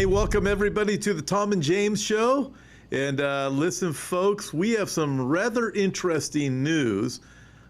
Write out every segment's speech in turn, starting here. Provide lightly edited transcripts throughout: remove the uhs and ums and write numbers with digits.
Hey, welcome everybody to the Tom and James Show. And listen, folks, we have some rather interesting news.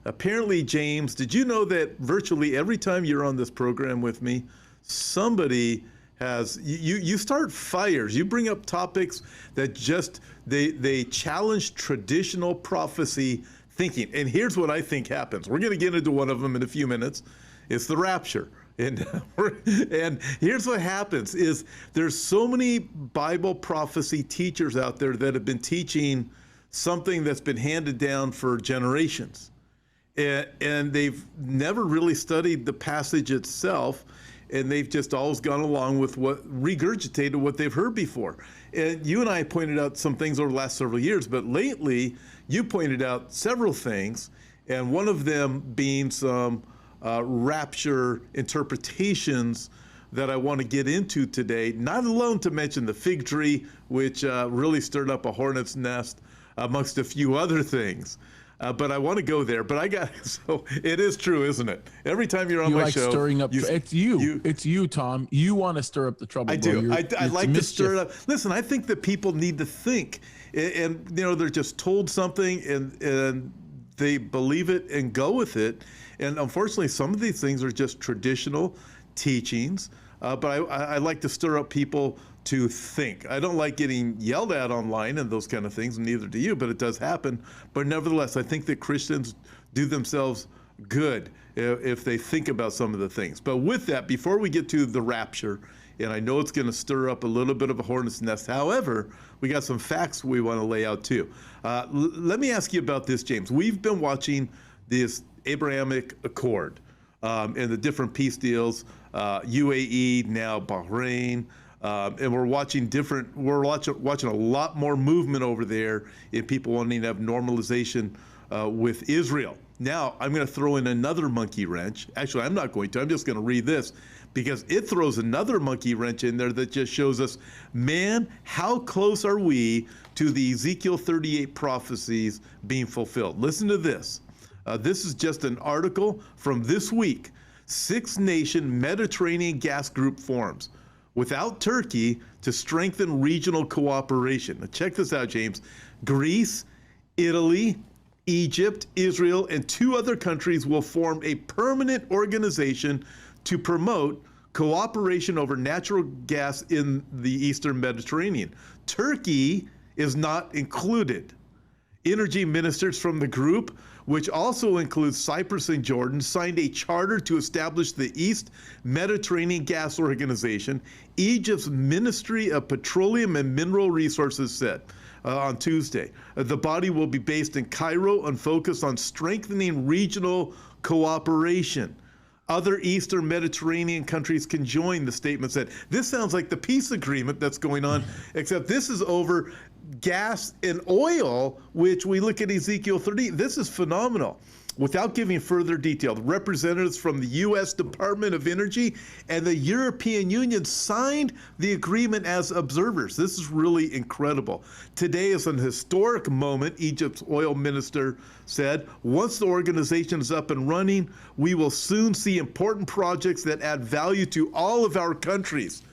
Apparently, James, did you know that virtually every time you're on this program with me, somebody has, you start fires. You bring up topics that just, they challenge traditional prophecy thinking. And here's what I think happens. We're going to get into one of them in a few minutes. It's the rapture. And here's what happens is there's so many Bible prophecy teachers out there that have been teaching something that's been handed down for generations. And they've never really studied the passage itself, and they've just always gone along with regurgitated what they've heard before. And you and I pointed out some things over the last several years, but lately you pointed out several things, and one of them being some rapture interpretations that I want to get into today, not alone to mention the fig tree, which really stirred up a hornet's nest amongst a few other things. But I want to go there. But so it is true, isn't it? Every time you're on my show, stirring up. It's you, Tom. You want to stir up the trouble. I do. I like to stir it up. Listen, I think that people need to think, and they're just told something and they believe it and go with it. And unfortunately, some of these things are just traditional teachings. But I like to stir up people to think. I don't like getting yelled at online and those kind of things, and neither do you, but it does happen. But nevertheless, I think that Christians do themselves good if they think about some of the things. But with that, before we get to the rapture, and I know it's going to stir up a little bit of a hornet's nest, however, we got some facts we want to lay out too. Let me ask you about this, James. We've been watching this Abrahamic Accord and the different peace deals, UAE, now Bahrain, and we're watching watching a lot more movement over there in people wanting to have normalization with Israel. Now, I'm going to throw in another monkey wrench. Actually, I'm not going to. I'm just going to read this because it throws another monkey wrench in there that just shows us, man, how close are we to the Ezekiel 38 prophecies being fulfilled? Listen to this. This is just an article from this week. 6-nation Mediterranean gas group forms without Turkey to strengthen regional cooperation. Now check this out, James. Greece, Italy, Egypt, Israel, and 2 other countries will form a permanent organization to promote cooperation over natural gas in the Eastern Mediterranean. Turkey is not included. Energy ministers from the group, which also includes Cyprus and Jordan, signed a charter to establish the East Mediterranean Gas Organization. Egypt's Ministry of Petroleum and Mineral Resources said on Tuesday. The body will be based in Cairo and focus on strengthening regional cooperation. Other Eastern Mediterranean countries can join, the statement said. This sounds like the peace agreement that's going on, except this is over gas and oil, which we look at Ezekiel 30. This is phenomenal. Without giving further detail, representatives from the U.S. Department of Energy and the European Union signed the agreement as observers. This is really incredible. Today is an historic moment, Egypt's oil minister said. Once the organization is up and running, we will soon see important projects that add value to all of our countries.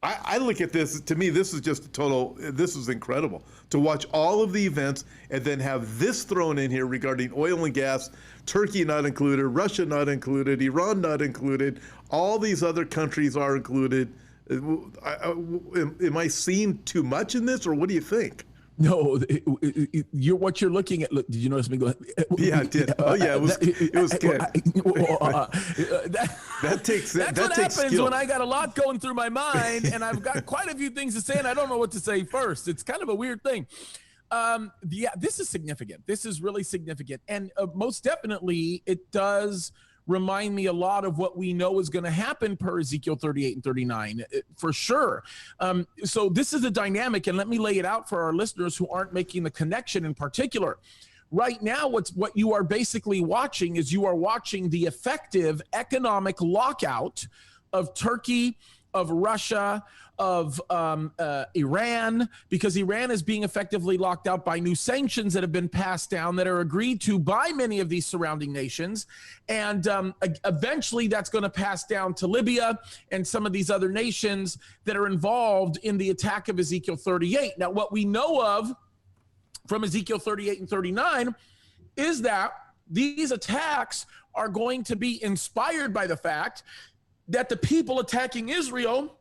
I look at this, to me, this is just this is incredible. To watch all of the events and then have this thrown in here regarding oil and gas, Turkey not included, Russia not included, Iran not included, all these other countries are included. Am I seeing too much in this, or what do you think? No, what you're looking at. Look, did you notice me go? Yeah, I did. Oh, yeah, it was good. That's what happens when I got a lot going through my mind, and I've got quite a few things to say, and I don't know what to say first. It's kind of a weird thing. This is significant. This is really significant, and most definitely, it does remind me a lot of what we know is going to happen per Ezekiel 38 and 39, for sure. So this is a dynamic, and let me lay it out for our listeners who aren't making the connection in particular. Right now, what you are basically watching is you are watching the effective economic lockout of Turkey of Russia, of Iran, because Iran is being effectively locked out by new sanctions that have been passed down that are agreed to by many of these surrounding nations. And eventually that's going to pass down to Libya and some of these other nations that are involved in the attack of Ezekiel 38. Now, what we know of from Ezekiel 38 and 39 is that these attacks are going to be inspired by the fact that the people attacking Israel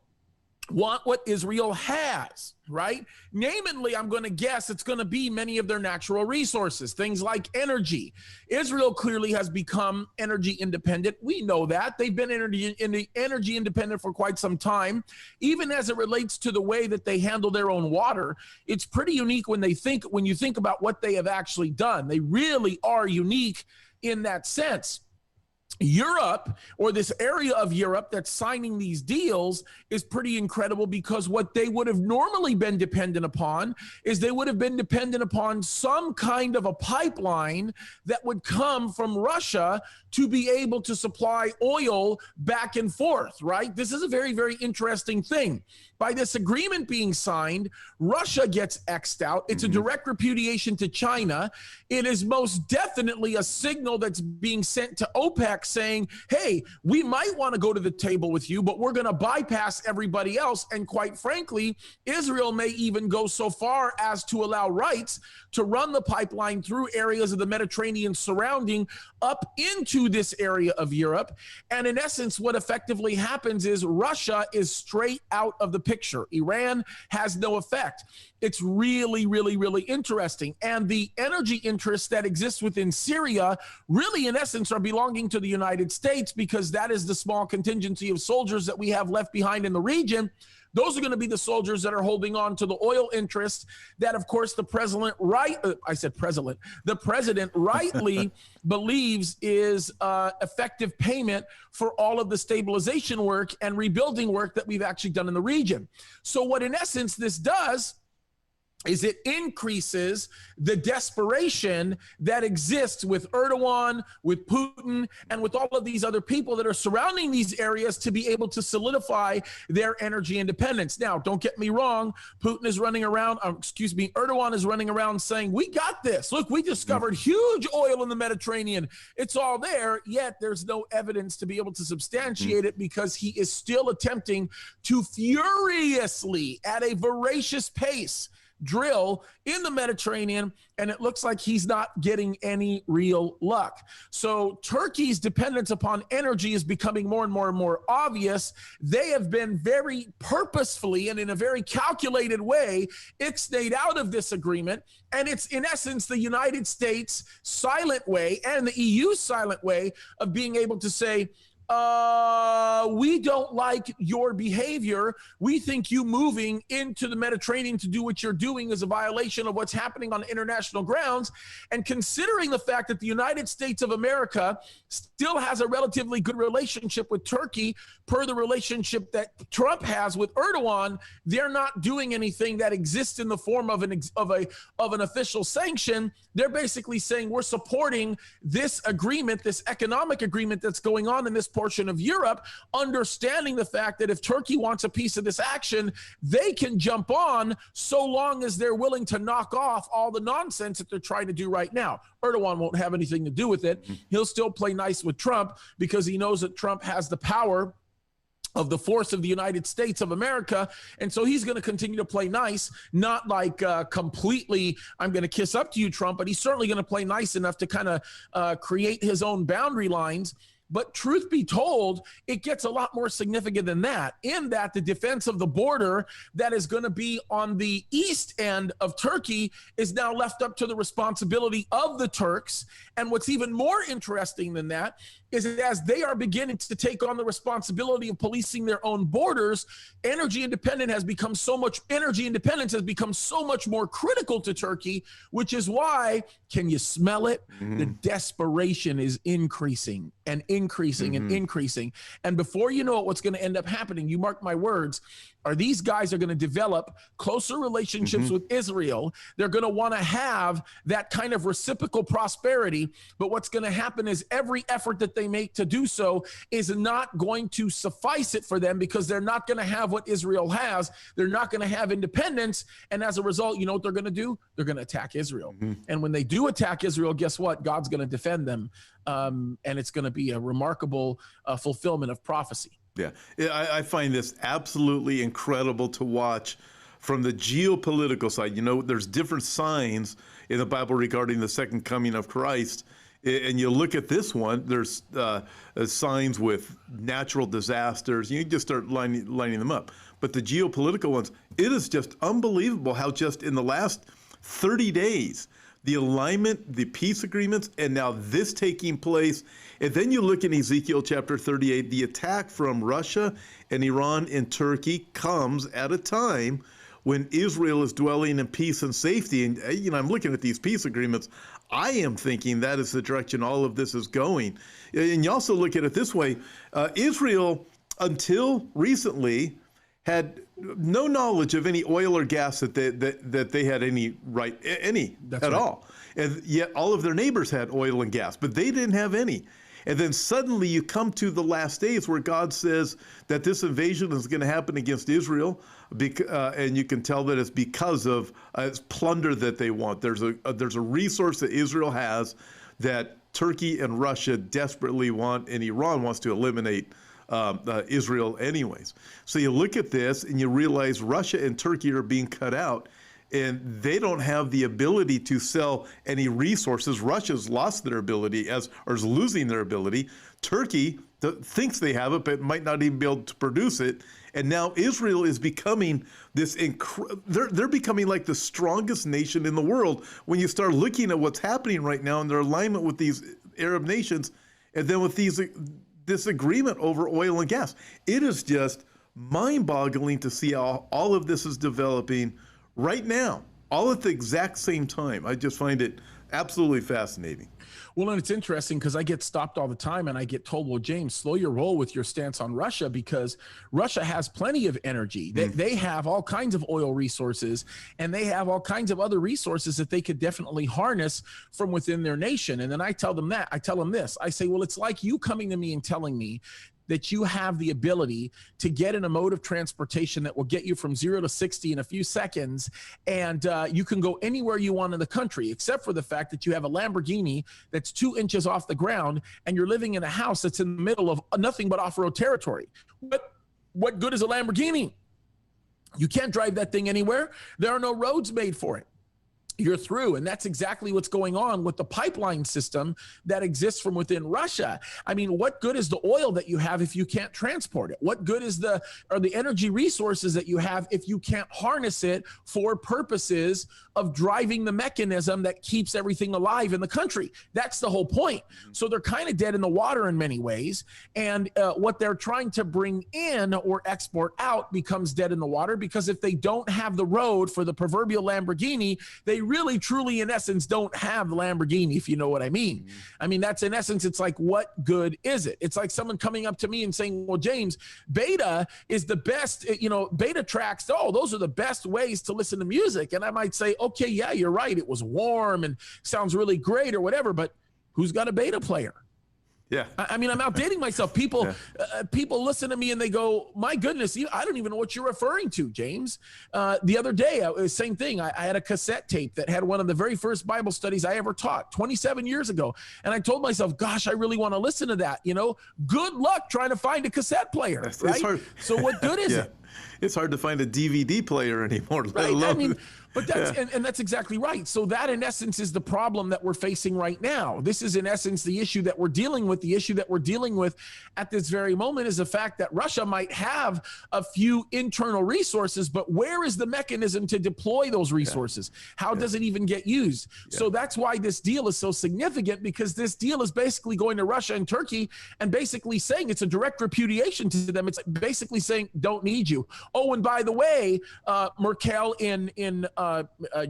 want what Israel has, right? Namely, I'm going to guess it's going to be many of their natural resources, things like energy. Israel clearly has become energy independent. We know that. They've been energy independent for quite some time. Even as it relates to the way that they handle their own water, it's pretty unique when you think about what they have actually done. They really are unique in that sense. Europe, or this area of Europe that's signing these deals, is pretty incredible, because what they would have normally been dependent upon is they would have been dependent upon some kind of a pipeline that would come from Russia to be able to supply oil back and forth, right? This is a very, very interesting thing. By this agreement being signed, Russia gets X'd out. It's a direct repudiation to China. It is most definitely a signal that's being sent to OPEC saying, hey, we might want to go to the table with you, but we're going to bypass everybody else. And quite frankly, Israel may even go so far as to allow rights to run the pipeline through areas of the Mediterranean surrounding up into this area of Europe. And in essence, what effectively happens is Russia is straight out of the picture. Iran has no effect. It's really, really, really interesting. And the energy interests that exist within Syria really, in essence, are belonging to the United States, because that is the small contingency of soldiers that we have left behind in the region. Those are going to be the soldiers that are holding on to the oil interests that, of course, the president rightly believes is effective payment for all of the stabilization work and rebuilding work that we've actually done in the region. So what, in essence, this does is it increases the desperation that exists with Erdogan, with Putin, and with all of these other people that are surrounding these areas to be able to solidify their energy independence. Now, don't get me wrong. Erdogan is running around saying, we got this. Look, we discovered huge oil in the Mediterranean. It's all there, yet there's no evidence to be able to substantiate it, because he is still attempting to furiously, at a voracious pace, drill in the Mediterranean, and it looks like he's not getting any real luck. So Turkey's dependence upon energy is becoming more and more and more obvious. They have been very purposefully and in a very calculated way ixnayed out of this agreement, and it's in essence the United States' silent way and the EU's silent way of being able to say, we don't like your behavior. We think you moving into the Mediterranean to do what you're doing is a violation of what's happening on international grounds. And considering the fact that the United States of America still has a relatively good relationship with Turkey, per the relationship that Trump has with Erdogan, they're not doing anything that exists in the form of an official sanction. They're basically saying we're supporting this agreement, this economic agreement that's going on in this portion of Europe, understanding the fact that if Turkey wants a piece of this action, they can jump on, so long as they're willing to knock off all the nonsense that they're trying to do right now. Erdogan won't have anything to do with it. He'll still play nice with Trump, because he knows that Trump has the power of the force of the United States of America. And so he's going to continue to play nice, not like completely, I'm going to kiss up to you, Trump, but he's certainly going to play nice enough to kind of create his own boundary lines. But truth be told, it gets a lot more significant than that, in that the defense of the border that is going to be on the east end of Turkey is now left up to the responsibility of the Turks. And what's even more interesting than that is that as they are beginning to take on the responsibility of policing their own borders, energy independence has become so much more critical to Turkey, which is why, can you smell it? The desperation is increasing and increasing. increasing and increasing. And before you know it, what's going to end up happening, you mark my words, are these guys are going to develop closer relationships with Israel. They're going to want to have that kind of reciprocal prosperity. But what's going to happen is every effort that they make to do so is not going to suffice it for them, because they're not going to have what Israel has. They're not going to have independence. And as a result, you know what they're going to do? They're going to attack Israel. And when they do attack Israel, guess what? God's going to defend them. And it's going to be a remarkable fulfillment of prophecy. Yeah, I find this absolutely incredible to watch from the geopolitical side. You know, there's different signs in the Bible regarding the second coming of Christ. And you look at this one, there's signs with natural disasters. You just start lining them up. But the geopolitical ones, it is just unbelievable how just in the last 30 days, the alignment, the peace agreements, and now this taking place. And then you look in Ezekiel chapter 38, the attack from Russia and Iran and Turkey comes at a time when Israel is dwelling in peace and safety. And, you know, I'm looking at these peace agreements. I am thinking that is the direction all of this is going. And you also look at it this way. Israel, until recently, had no knowledge of any oil or gas that they had any right, at all. And yet all of their neighbors had oil and gas, but they didn't have any. And then suddenly you come to the last days where God says that this invasion is going to happen against Israel, and you can tell that it's because of it's plunder that they want. There's a resource that Israel has that Turkey and Russia desperately want, and Iran wants to eliminate Israel anyways. So you look at this and you realize Russia and Turkey are being cut out, and they don't have the ability to sell any resources. Russia's lost their ability or is losing their ability. Turkey thinks they have it, but might not even be able to produce it. And now Israel is becoming this, they're becoming like the strongest nation in the world when you start looking at what's happening right now in their alignment with these Arab nations, and then with this agreement over oil and gas. It is just mind-boggling to see how all of this is developing right now, all at the exact same time. I just find it absolutely fascinating. Well, and it's interesting because I get stopped all the time and I get told, well, James, slow your roll with your stance on Russia, because Russia has plenty of energy. They have all kinds of oil resources, and they have all kinds of other resources that they could definitely harness from within their nation. And then I tell them this. I say, well, it's like you coming to me and telling me that you have the ability to get in a mode of transportation that will get you from 0 to 60 in a few seconds, and you can go anywhere you want in the country, except for the fact that you have a Lamborghini that's 2 inches off the ground, and you're living in a house that's in the middle of nothing but off-road territory. But what good is a Lamborghini? You can't drive that thing anywhere. There are no roads made for it. You're through. And that's exactly what's going on with the pipeline system that exists from within Russia. I mean, what good is the oil that you have if you can't transport it? What good is the energy resources that you have if you can't harness it for purposes of driving the mechanism that keeps everything alive in the country? That's the whole point. So they're kind of dead in the water in many ways. And what they're trying to bring in or export out becomes dead in the water, because if they don't have the road for the proverbial Lamborghini, they really, truly, in essence, don't have the Lamborghini, if you know what I mean. I mean, that's in essence, it's like, what good is it? It's like someone coming up to me and saying, well, James, beta is the best, beta tracks. Oh, those are the best ways to listen to music. And I might say, okay, yeah, you're right. It was warm and sounds really great or whatever, but who's got a beta player? Yeah. I mean, I'm outdating myself. People listen to me and they go, my goodness, I don't even know what you're referring to, James. The other day, same thing. I had a cassette tape that had one of the very first Bible studies I ever taught 27 years ago. And I told myself, gosh, I really want to listen to that. Good luck trying to find a cassette player. Right? It's hard. So what good is it? It's hard to find a DVD player anymore. Right. I mean, but that's and that's exactly right. So that, in essence, is the problem that we're facing right now. This is, in essence, the issue that we're dealing with. The issue that we're dealing with at this very moment is the fact that Russia might have a few internal resources, but where is the mechanism to deploy those resources? How does it even get used? So that's why this deal is so significant, because this deal is basically going to Russia and Turkey and basically saying it's a direct repudiation to them. It's basically saying, don't need you. Oh, and by the way, Merkel in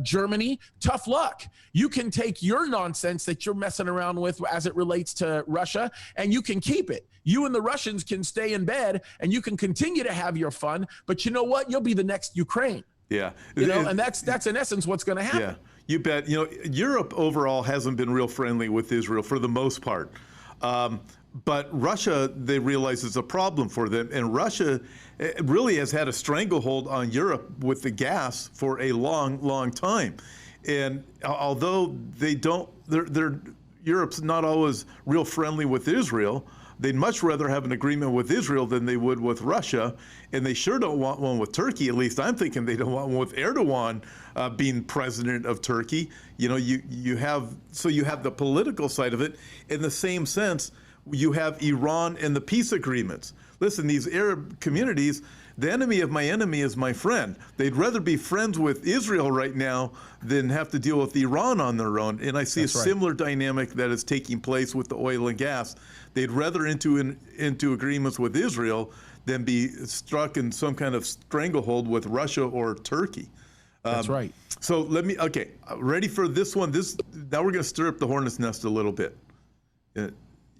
Germany, tough luck. You can take your nonsense that you're messing around with as it relates to Russia, and you can keep it. You and the Russians can stay in bed, and you can continue to have your fun. But you know what? You'll be the next Ukraine. Yeah. And that's in essence what's going to happen. Yeah, you bet. Europe overall hasn't been real friendly with Israel for the most part. But Russia, they realize, is a problem for them. And Russia really has had a stranglehold on Europe with the gas for a long, long time. And although Europe's not always real friendly with Israel, they'd much rather have an agreement with Israel than they would with Russia. And they sure don't want one with Turkey. At least I'm thinking they don't want one with Erdogan being president of Turkey. You have the political side of it. In the same sense, you have Iran and the peace agreements. Listen, these Arab communities, the enemy of my enemy is my friend. They'd rather be friends with Israel right now than have to deal with Iran on their own. And I see That's right. Similar dynamic that is taking place with the oil and gas. They'd rather into agreements with Israel than be struck in some kind of stranglehold with Russia or Turkey. That's right. So ready for this one? Now we're going to stir up the hornet's nest a little bit.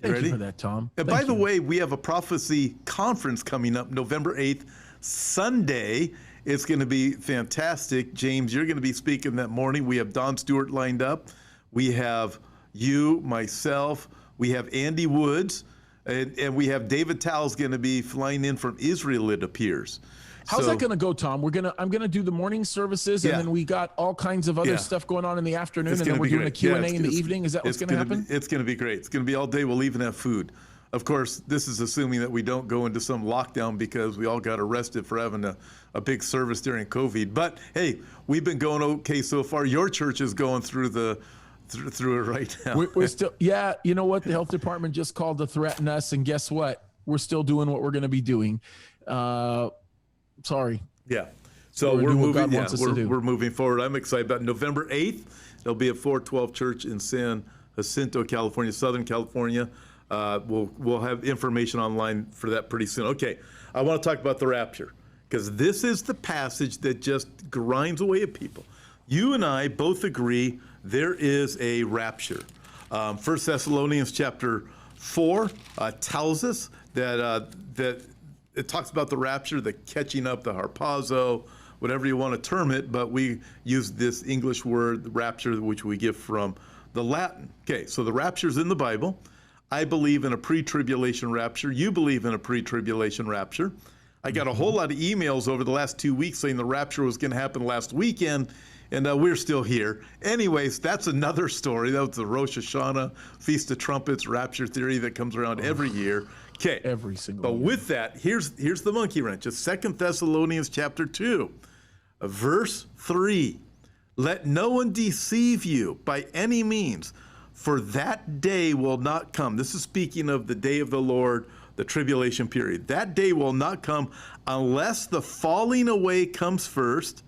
Thank you for that, Tom. And by the way, we have a prophecy conference coming up November 8th, Sunday. It's going to be fantastic. James, you're going to be speaking that morning. We have Don Stewart lined up. We have you, myself. We have Andy Woods. And we have David Towles going to be flying in from Israel, it appears. How's that going to go, Tom? I'm going to do the morning services, and then we got all kinds of other stuff going on in the afternoon, and then we're doing a Q&A in the evening. Is that what's going to happen? It's going to be great. It's going to be all day. We'll even have food. Of course, this is assuming that we don't go into some lockdown because we all got arrested for having a big service during COVID. But hey, we've been going okay so far. Your church is going through it right now. We're still, you know what? The health department just called to threaten us, and guess what? We're still doing what we're going to be doing. Sorry. Yeah. So we're moving. Yeah, we're moving forward. I'm excited about November 8th. It'll be at 412 Church in San Jacinto, California, Southern California. We'll have information online for that pretty soon. Okay. I want to talk about the rapture because this is the passage that just grinds away at people. You and I both agree there is a rapture. 1 Thessalonians chapter 4 tells us that it talks about the rapture, the catching up, the harpazo, whatever you want to term it, but we use this English word, rapture, which we get from the Latin. Okay, so the rapture's in the Bible. I believe in a pre-tribulation rapture. You believe in a pre-tribulation rapture. I got a whole lot of emails over the last 2 weeks saying the rapture was going to happen last weekend, and we're still here. Anyways, that's another story. That was the Rosh Hashanah, Feast of Trumpets, rapture theory that comes around every year. Okay. Every single But year. with that, here's the monkey wrench. It's 2 Thessalonians chapter 2, verse 3. Let no one deceive you by any means, for that day will not come. This is speaking of the day of the Lord, the tribulation period. That day will not come unless the falling away comes first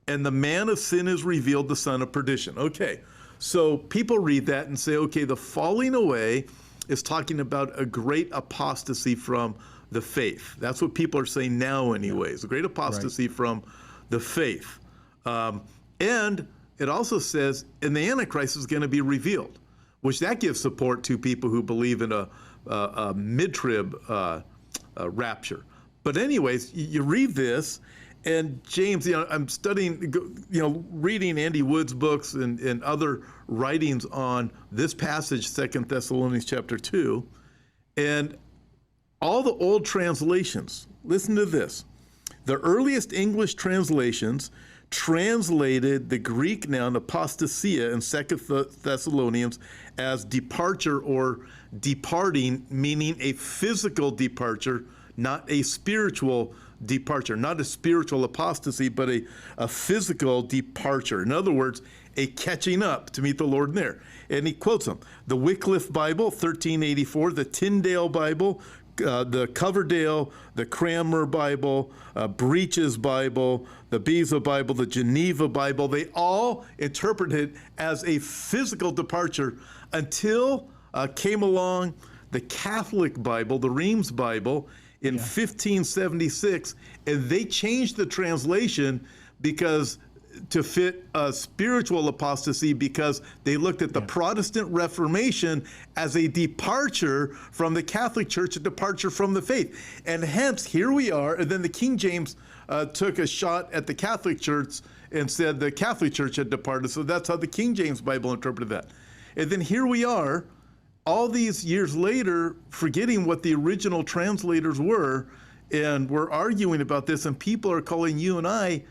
and the man of sin is revealed, the son of perdition. Okay, so people read that and say, okay, the falling away is talking about a great apostasy from the faith. That's what people are saying now anyways, a great apostasy from the faith. And it also says, and the Antichrist is going to be revealed, which that gives support to people who believe in a mid-trib rapture. But anyways, you read this, and James, I'm studying, reading Andy Wood's books and other writings on this passage, 2 Thessalonians chapter 2, and all the old translations, listen to this. The earliest English translations translated the Greek noun apostasia in 2 Thessalonians as departure or departing, meaning a physical departure, not a spiritual departure, not a spiritual apostasy, but a physical departure. In other words, a catching up to meet the Lord in there. And he quotes them. The Wycliffe Bible, 1384, the Tyndale Bible, the Coverdale, the Cranmer Bible, Breach's Bible, the Beza Bible, the Geneva Bible, they all interpret it as a physical departure until came along the Catholic Bible, the Reims Bible, in 1576, and they changed the translation because to fit a spiritual apostasy because they looked at the Protestant Reformation as a departure from the Catholic Church, a departure from the faith. And hence, here we are. And then the King James took a shot at the Catholic Church and said the Catholic Church had departed. So that's how the King James Bible interpreted that. And then here we are, all these years later, forgetting what the original translators were, and we're arguing about this, and people are calling you and I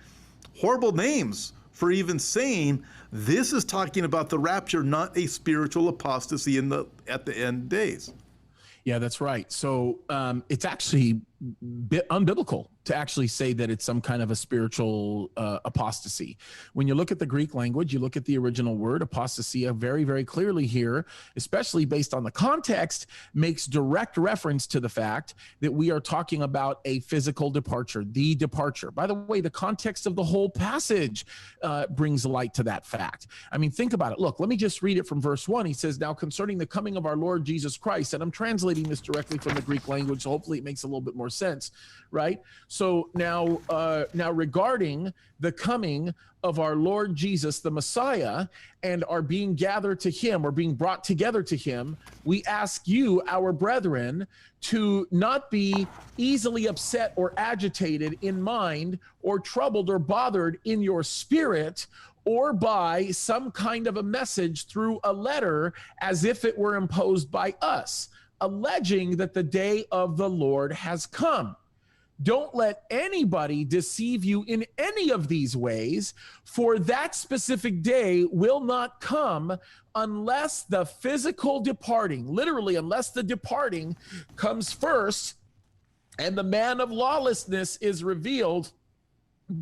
horrible names for even saying this is talking about the rapture, not a spiritual apostasy at the end days. Yeah, that's right. So it's actually unbiblical to actually say that it's some kind of a spiritual apostasy. When you look at the Greek language, you look at the original word, apostasia, very, very clearly here, especially based on the context, makes direct reference to the fact that we are talking about a physical departure, the departure. By the way, the context of the whole passage brings light to that fact. I mean, think about it. Look, let me just read it from verse 1. He says, now concerning the coming of our Lord Jesus Christ, and I'm translating this directly from the Greek language, so hopefully it makes a little bit more sense, right? So now regarding the coming of our Lord Jesus, the Messiah, and our being gathered to him or being brought together to him, we ask you, our brethren, to not be easily upset or agitated in mind or troubled or bothered in your spirit, or by some kind of a message through a letter as if it were imposed by us, alleging that the day of the Lord has come. Don't let anybody deceive you in any of these ways, for that specific day will not come unless the physical departing, literally, unless the departing comes first and the man of lawlessness is revealed,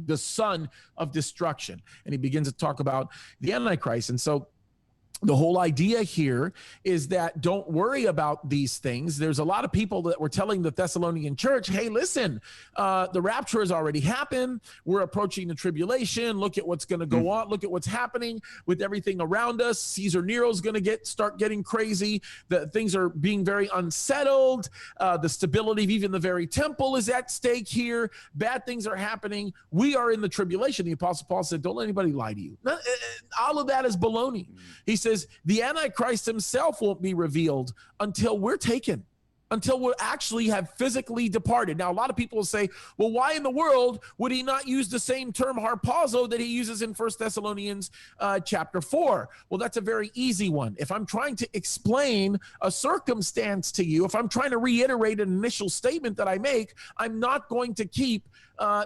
the son of destruction. And he begins to talk about the Antichrist. And so the whole idea here is that don't worry about these things. There's a lot of people that were telling the Thessalonian church, hey, listen, the rapture has already happened. We're approaching the tribulation. Look at what's going to go on. Look at what's happening with everything around us. Caesar Nero's going to start getting crazy. The things are being very unsettled. The stability of even the very temple is at stake here. Bad things are happening. We are in the tribulation. The Apostle Paul said, don't let anybody lie to you. All of that is baloney. He says, the Antichrist himself won't be revealed until we're taken, until we actually have physically departed. Now, a lot of people will say, well, why in the world would he not use the same term harpazo that he uses in 1 Thessalonians chapter 4? Well, that's a very easy one. If I'm trying to explain a circumstance to you, if I'm trying to reiterate an initial statement that I make, I'm not going to keep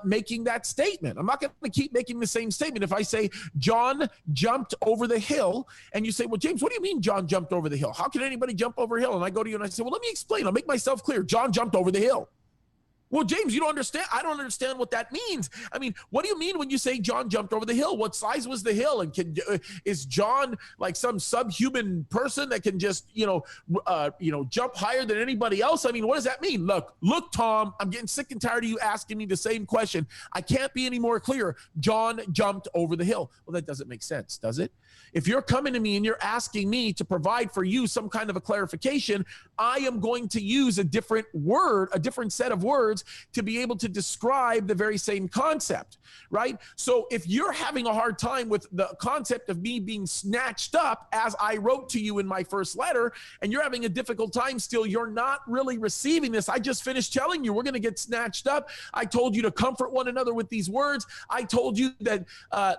making that statement. I'm not going to keep making the same statement. If I say John jumped over the hill and you say, well, James, what do you mean John jumped over the hill? How can anybody jump over a hill? And I go to you and I say, well, let me explain. I'll make myself clear. John jumped over the hill. Well, James, you don't understand. I don't understand what that means. I mean, what do you mean when you say John jumped over the hill? What size was the hill? And is John like some subhuman person that can just, jump higher than anybody else? I mean, what does that mean? Look, Tom, I'm getting sick and tired of you asking me the same question. I can't be any more clear. John jumped over the hill. Well, that doesn't make sense, does it? If you're coming to me and you're asking me to provide for you some kind of a clarification, I am going to use a different word, a different set of words to be able to describe the very same concept, right? So if you're having a hard time with the concept of me being snatched up as I wrote to you in my first letter, and you're having a difficult time still, you're not really receiving this. I just finished telling you we're going to get snatched up. I told you to comfort one another with these words. I told you that,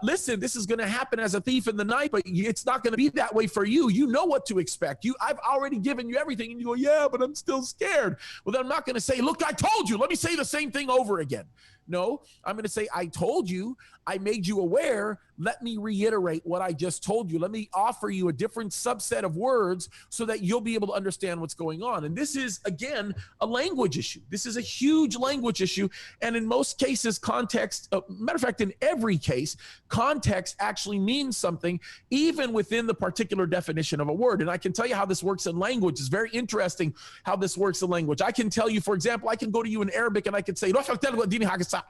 listen, this is going to happen as a thief in the night, but it's not going to be that way for you. You know what to expect. I've already given you everything. And you go, yeah, but I'm still scared. Well, then I'm not going to say, look, I told you. Let me say the same thing over again. No, I'm going to say, I told you, I made you aware. Let me reiterate what I just told you. Let me offer you a different subset of words so that you'll be able to understand what's going on. And this is, again, a language issue. This is a huge language issue. And in most cases, context, matter of fact, in every case, context actually means something, even within the particular definition of a word. And I can tell you how this works in language. It's very interesting how this works in language. I can tell you, for example, I can go to you in Arabic and I can say,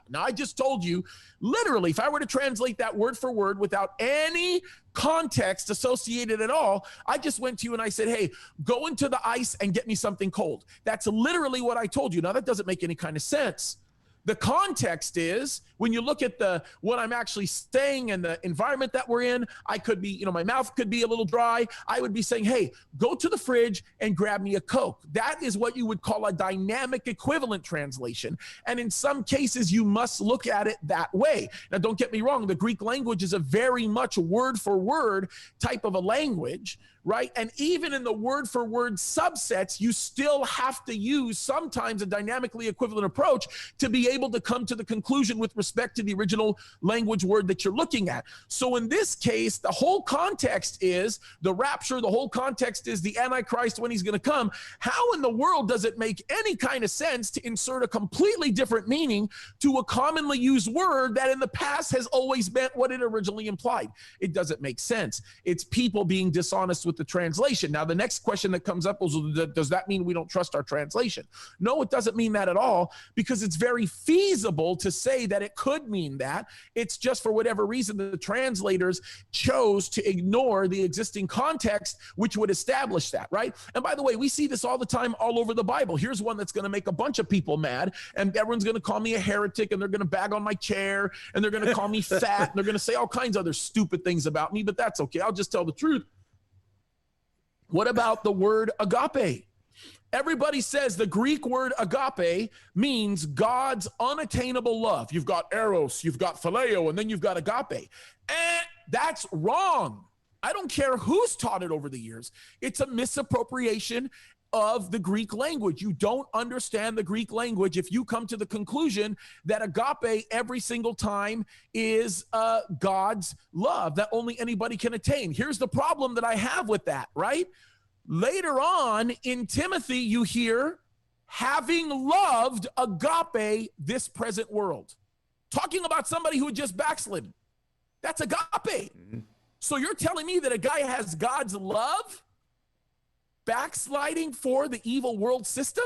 now, I just told you, literally, if I were to translate that word for word without any context associated at all, I just went to you and I said, hey, go into the ice and get me something cold. That's literally what I told you. Now, that doesn't make any kind of sense. The context is when you look at what I'm actually saying and the environment that we're in, I could be, my mouth could be a little dry. I would be saying, hey, go to the fridge and grab me a Coke. That is what you would call a dynamic equivalent translation. And in some cases, you must look at it that way. Now, don't get me wrong. The Greek language is a very much word for word type of a language, right? And even in the word for word subsets, you still have to use sometimes a dynamically equivalent approach to be able to come to the conclusion with respect to the original language word that you're looking at. So in this case, the whole context is the rapture. The whole context is the Antichrist when he's going to come. How in the world does it make any kind of sense to insert a completely different meaning to a commonly used word that in the past has always meant what it originally implied? It doesn't make sense. It's people being dishonest with the translation. Now, the next question that comes up is, does that mean we don't trust our translation? No, it doesn't mean that at all, because it's very feasible to say that it could mean that. It's just for whatever reason, the translators chose to ignore the existing context, which would establish that, right? And by the way, we see this all the time all over the Bible. Here's one that's going to make a bunch of people mad, and everyone's going to call me a heretic, and they're going to bag on my chair, and they're going to call me fat, and they're going to say all kinds of other stupid things about me, but that's okay. I'll just tell the truth. What about the word agape? Everybody says the Greek word agape means God's unattainable love. You've got eros, you've got phileo, and then you've got agape. That's wrong. I don't care who's taught it over the years. It's a misappropriation of the Greek language. You don't understand the Greek language if you come to the conclusion that agape every single time is God's love that only anybody can attain. Here's the problem that I have with that, right? Later on in Timothy, you hear, having loved agape this present world. Talking about somebody who had just backslidden. That's agape. Mm-hmm. So you're telling me that a guy has God's love backsliding for the evil world system?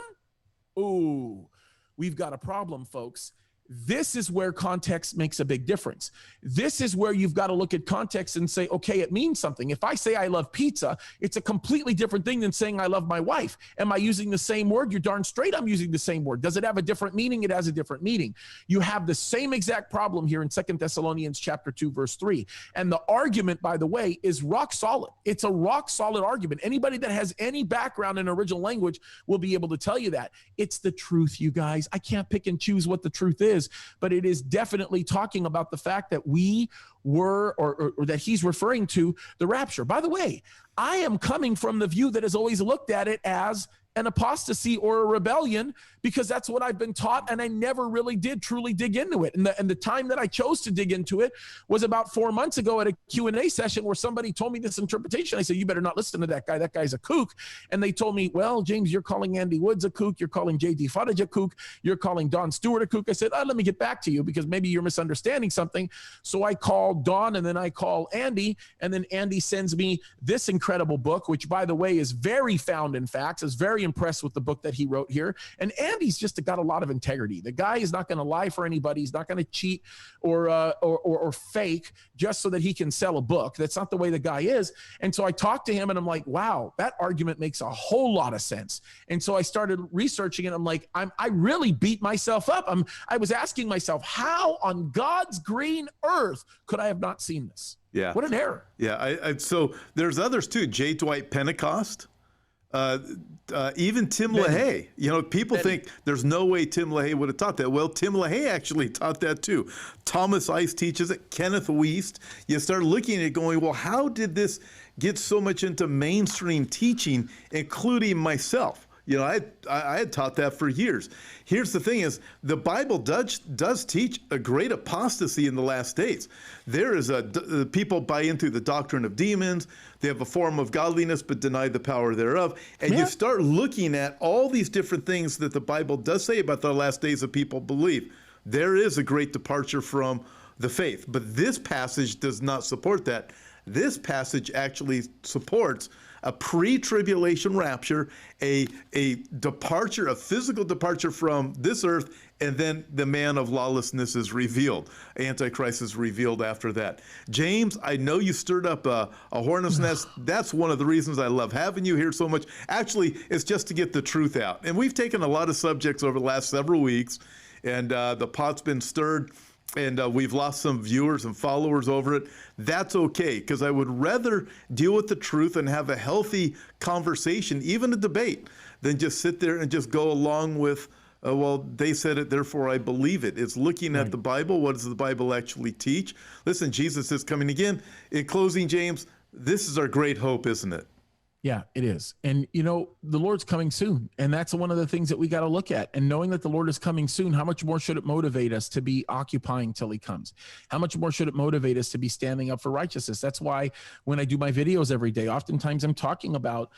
Ooh, we've got a problem, folks. This is where context makes a big difference. This is where you've got to look at context and say, okay, it means something. If I say I love pizza, it's a completely different thing than saying I love my wife. Am I using the same word? You're darn straight I'm using the same word. Does it have a different meaning? It has a different meaning. You have the same exact problem here in 2 Thessalonians chapter 2, verse 3. And the argument, by the way, is rock solid. It's a rock solid argument. Anybody that has any background in original language will be able to tell you that. It's the truth, you guys. I can't pick and choose what the truth is. But it is definitely talking about the fact that we were, or that he's referring to the rapture. By the way, I am coming from the view that has always looked at it as an apostasy or a rebellion, because that's what I've been taught, and I never really did truly dig into it. And the time that I chose to dig into it was about 4 months ago at a Q&A session where somebody told me this interpretation. I said, you better not listen to that guy. That guy's a kook. And they told me, well, James, you're calling Andy Woods a kook. You're calling J.D. Fudge a kook. You're calling Don Stewart a kook. I said, let me get back to you because maybe you're misunderstanding something. So I called Don, and then I call Andy, and then Andy sends me this incredible book, which, by the way, is very found in facts, is very impressed with the book that he wrote here. And Andy's just got a lot of integrity. The guy is not going to lie for anybody. He's not going to cheat or fake just so that he can sell a book. That's not the way the guy is. And so I talked to him, and I'm like, wow, that argument makes a whole lot of sense. And so I started researching it. I'm like, I really beat myself up. I was asking myself, how on God's green earth could I have not seen this? Yeah. What an error. Yeah. So there's others too. J. Dwight Pentecost. Even Tim LaHaye, people think there's no way Tim LaHaye would have taught that. Well, Tim LaHaye actually taught that too. Thomas Ice teaches it. Kenneth Wiest. You start looking at it going, well, how did this get so much into mainstream teaching, including myself? I had taught that for years. Here's the thing is, the Bible does teach a great apostasy in the last days. There is people buy into the doctrine of demons. They have a form of godliness but deny the power thereof. And you start looking at all these different things that the Bible does say about the last days that people believe. There is a great departure from the faith. But this passage does not support that. This passage actually supports a pre-tribulation rapture, a departure, a physical departure from this earth, and then the man of lawlessness is revealed. Antichrist is revealed after that. James, I know you stirred up a hornet's nest. That's one of the reasons I love having you here so much. Actually, it's just to get the truth out. And we've taken a lot of subjects over the last several weeks, and the pot's been stirred. and we've lost some viewers and followers over it. That's okay, because I would rather deal with the truth and have a healthy conversation, even a debate, than just sit there and just go along with, well, they said it, therefore I believe it. It's looking at the Bible. What does the Bible actually teach? Listen, Jesus is coming again. In closing, James, this is our great hope, isn't it? Yeah, it is. And, you know, the Lord's coming soon. And that's one of the things that we got to look at. And knowing that the Lord is coming soon, how much more should it motivate us to be occupying till he comes? How much more should it motivate us to be standing up for righteousness? That's why when I do my videos every day, oftentimes I'm talking about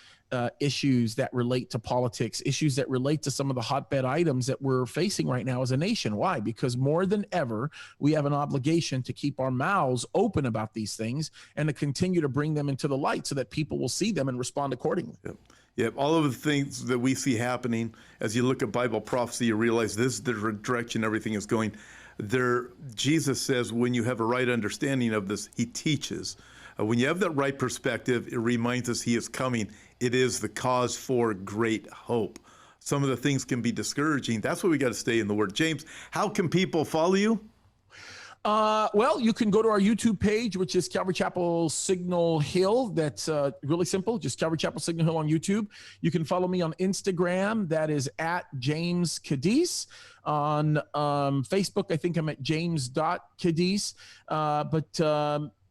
issues that relate to politics, issues that relate to some of the hotbed items that we're facing right now as a nation. Why? Because more than ever, we have an obligation to keep our mouths open about these things and to continue to bring them into the light so that people will see them and respond accordingly. Yep. Yep. All of the things that we see happening, as you look at Bible prophecy, you realize this is the direction everything is going. There, Jesus says, when you have a right understanding of this, he teaches. When you have that right perspective, it reminds us he is coming. It is the cause for great hope. Some of the things can be discouraging. That's why we got to stay in the Word. James, how can people follow you? Well, you can go to our YouTube page, which is Calvary Chapel Signal Hill. That's really simple. Just Calvary Chapel Signal Hill on YouTube. You can follow me on Instagram. That is at James Kaddis. On Facebook, I think I'm at james.kaddis.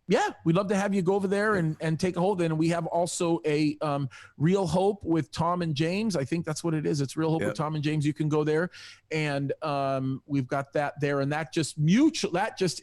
Yeah, we'd love to have you go over there and take a hold. And we have also a Real Hope with Tom and James. I think that's what it is. It's Real Hope with Tom and James. You can go there, and we've got that there. And that just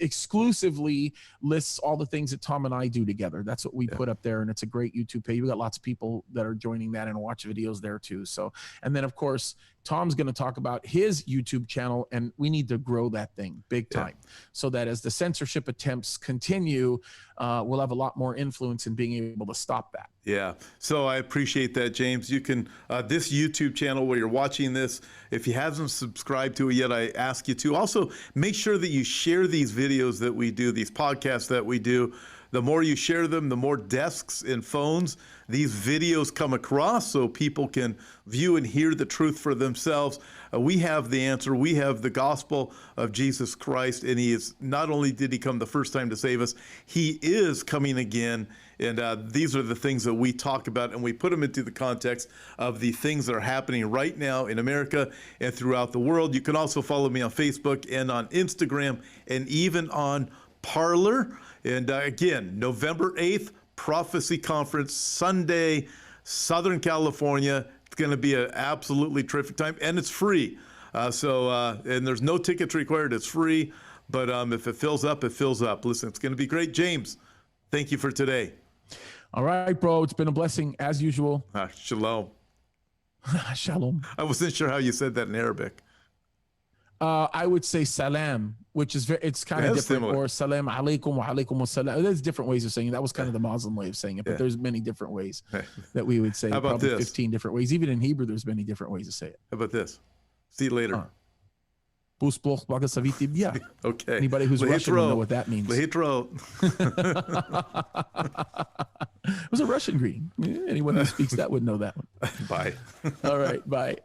exclusively lists all the things that Tom and I do together. That's what we put up there, and it's a great YouTube page. We got lots of people that are joining that and watch videos there too. So, and then of course, Tom's going to talk about his YouTube channel, and we need to grow that thing big time so that as the censorship attempts continue, we'll have a lot more influence in being able to stop that. Yeah. So I appreciate that, James. You can, this YouTube channel where you're watching this, if you haven't subscribed to it yet, I ask you to. Also, make sure that you share these videos that we do, these podcasts that we do. The more you share them, the more desks and phones these videos come across so people can view and hear the truth for themselves. We have the answer. We have the gospel of Jesus Christ, and he is, not only did he come the first time to save us, he is coming again. And these are the things that we talk about, and we put them into the context of the things that are happening right now in America and throughout the world. You can also follow me on Facebook and on Instagram and even on Parler. And again, November 8th, Prophecy Conference, Sunday, Southern California. It's going to be an absolutely terrific time, and it's free. And there's no tickets required. It's free. But if it fills up, it fills up. Listen, it's going to be great. James, thank you for today. All right, bro. It's been a blessing, as usual. Shalom. Shalom. I wasn't sure how you said that in Arabic. I would say salam, which is it's kind of different, similar. Or salam alaikum wa alaikum salam. There's different ways of saying it. That was kind of the Muslim way of saying it, but there's many different ways that we would say. How about probably this? 15 different ways. Even in Hebrew, there's many different ways to say it. How about this? See you later. Okay. Anybody who's Russian will know what that means. It was a Russian greeting. Anyone who speaks that would know that one. Bye. All right. Bye.